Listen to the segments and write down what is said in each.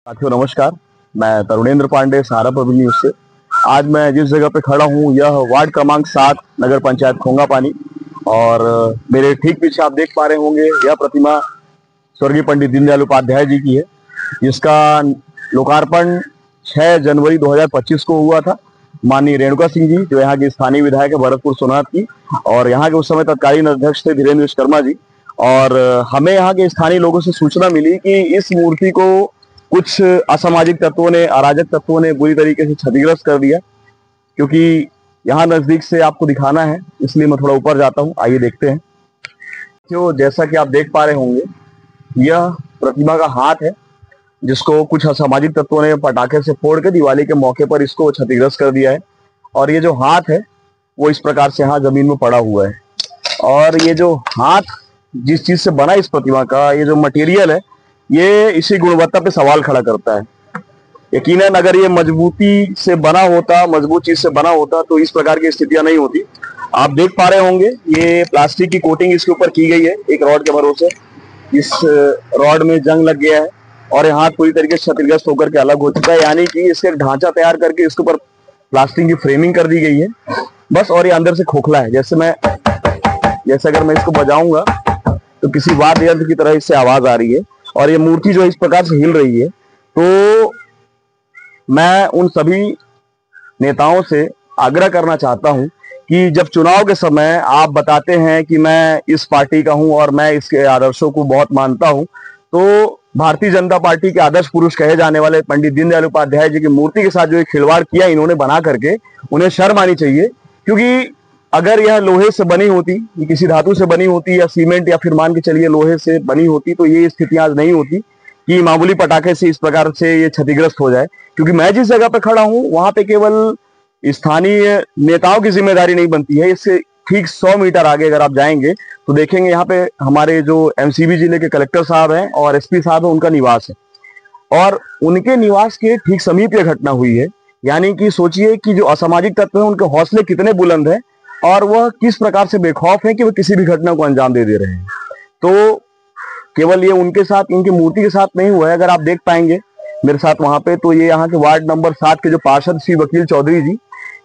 साथियों नमस्कार। मैं तरुणेंद्र पांडे, सहारा पब्लिक न्यूज से। आज मैं जिस जगह पे खड़ा हूँ यह वार्ड क्रमांक 7 नगर पंचायत खोंगापानी और मेरे ठीक पीछे आप देख पा रहे होंगे यह प्रतिमा स्वर्गीय पंडित दीनदयाल उपाध्याय जी की है, जिसका लोकार्पण 6 जनवरी 2025 को हुआ था। माननीय रेणुका सिंह जी जो यहाँ के स्थानीय विधायक है भरतपुर सोनाथ की, और यहाँ के उस समय तत्कालीन अध्यक्ष थे धीरेन्द्र विश्वकर्मा जी। और हमें यहाँ के स्थानीय लोगों से सूचना मिली कि इस मूर्ति को कुछ असामाजिक तत्वों ने, अराजक तत्वों ने बुरी तरीके से क्षतिग्रस्त कर दिया। क्योंकि यहाँ नजदीक से आपको दिखाना है इसलिए मैं थोड़ा ऊपर जाता हूँ, आइए देखते हैं। जो जैसा कि आप देख पा रहे होंगे यह प्रतिमा का हाथ है, जिसको कुछ असामाजिक तत्वों ने पटाखे से फोड़ के दिवाली के मौके पर इसको क्षतिग्रस्त कर दिया है। और ये जो हाथ है वो इस प्रकार से यहाँ जमीन में पड़ा हुआ है। और ये जो हाथ जिस चीज से बना इस प्रतिमा का, ये जो मटेरियल है, ये इसी गुणवत्ता पे सवाल खड़ा करता है। यकीनन अगर ये मजबूती से बना होता, मजबूत चीज से बना होता तो इस प्रकार की स्थितियां नहीं होती। आप देख पा रहे होंगे ये प्लास्टिक की कोटिंग इसके ऊपर की गई है एक रॉड के भरोसे। इस रॉड में जंग लग गया है और ये हाथ पूरी तरीके से क्षतिग्रस्त होकर के अलग हो चुका है, यानी कि इसका एक ढांचा तैयार करके इसके ऊपर प्लास्टिक की फ्रेमिंग कर दी गई है बस। और ये अंदर से खोखला है। जैसे अगर मैं इसको बजाऊंगा तो किसी वाद्य यंत्र की तरह इससे आवाज आ रही है। और ये मूर्ति जो इस प्रकार से हिल रही है, तो मैं उन सभी नेताओं से आग्रह करना चाहता हूं कि जब चुनाव के समय आप बताते हैं कि मैं इस पार्टी का हूं और मैं इसके आदर्शों को बहुत मानता हूं, तो भारतीय जनता पार्टी के आदर्श पुरुष कहे जाने वाले पंडित दीनदयाल उपाध्याय जी की मूर्ति के साथ जो एक खिलवाड़ किया इन्होंने बना करके, उन्हें शर्म आनी चाहिए। क्योंकि अगर यह लोहे से बनी होती, किसी धातु से बनी होती, या सीमेंट, या फिर मान के चलिए लोहे से बनी होती, तो ये स्थितियां आज नहीं होती कि मामूली पटाखे से इस प्रकार से ये क्षतिग्रस्त हो जाए। क्योंकि मैं जिस जगह पे खड़ा हूं वहां पे केवल स्थानीय नेताओं की जिम्मेदारी नहीं बनती है। इससे ठीक 100 मीटर आगे अगर आप जाएंगे तो देखेंगे यहाँ पे हमारे जो एमसीबी जिले के कलेक्टर साहब हैं और एसपी साहब हैं, उनका निवास है। और उनके निवास के ठीक समीप ये घटना हुई है। यानी कि सोचिए कि जो असामाजिक तत्व है उनके हौसले कितने बुलंद है और वह किस प्रकार से बेखौफ है कि वह किसी भी घटना को अंजाम दे रहे हैं। तो केवल ये उनके साथ, इनकी मूर्ति के साथ नहीं हुआ है। अगर आप देख पाएंगे मेरे साथ वहां पे, तो ये यहाँ के वार्ड नंबर 7 के जो पार्षद श्री वकील चौधरी जी,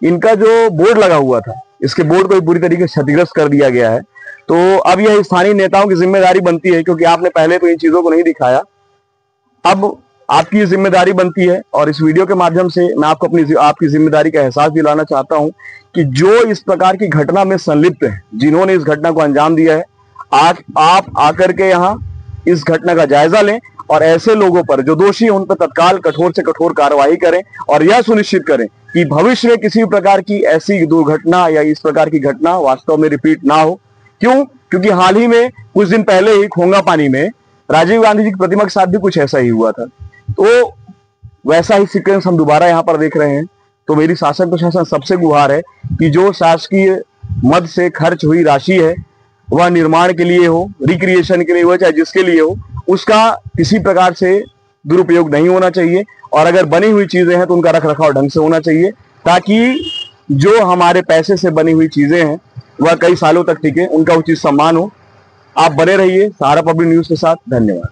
इनका जो बोर्ड लगा हुआ था, इसके बोर्ड को पूरी तरीके से क्षतिग्रस्त कर दिया गया है। तो अब यह स्थानीय नेताओं की जिम्मेदारी बनती है, क्योंकि आपने पहले तो इन चीजों को नहीं दिखाया, अब आपकी जिम्मेदारी बनती है। और इस वीडियो के माध्यम से मैं आपको आपकी जिम्मेदारी का एहसास दिलाना चाहता हूं कि जो इस प्रकार की घटना में संलिप्त है, जिन्होंने इस घटना को अंजाम दिया है, आप आकर के यहाँ इस घटना का जायजा लें और ऐसे लोगों पर जो दोषी हैं उन पर तत्काल कठोर से कठोर कार्रवाई करें और यह सुनिश्चित करें कि भविष्य में किसी प्रकार की ऐसी दुर्घटना या इस प्रकार की घटना वास्तव में रिपीट ना हो। क्यों? क्योंकि हाल ही में कुछ दिन पहले ही खोंगापानी में राजीव गांधी जी की प्रतिमा के साथ भी कुछ ऐसा ही हुआ था। तो वैसा ही सीक्वेंस हम दोबारा यहाँ पर देख रहे हैं। तो मेरी शासन प्रशासन सबसे गुहार है कि जो शासकीय मद से खर्च हुई राशि है, वह निर्माण के लिए हो, रिक्रिएशन के लिए हो, चाहे जिसके लिए हो, उसका किसी प्रकार से दुरुपयोग नहीं होना चाहिए। और अगर बनी हुई चीजें हैं तो उनका रख रखाव ढंग से होना चाहिए, ताकि जो हमारे पैसे से बनी हुई चीजें हैं वह कई सालों तक टिके, उनका उचित सम्मान हो। आप बने रहिए सहारा पब्लिक न्यूज के साथ। धन्यवाद।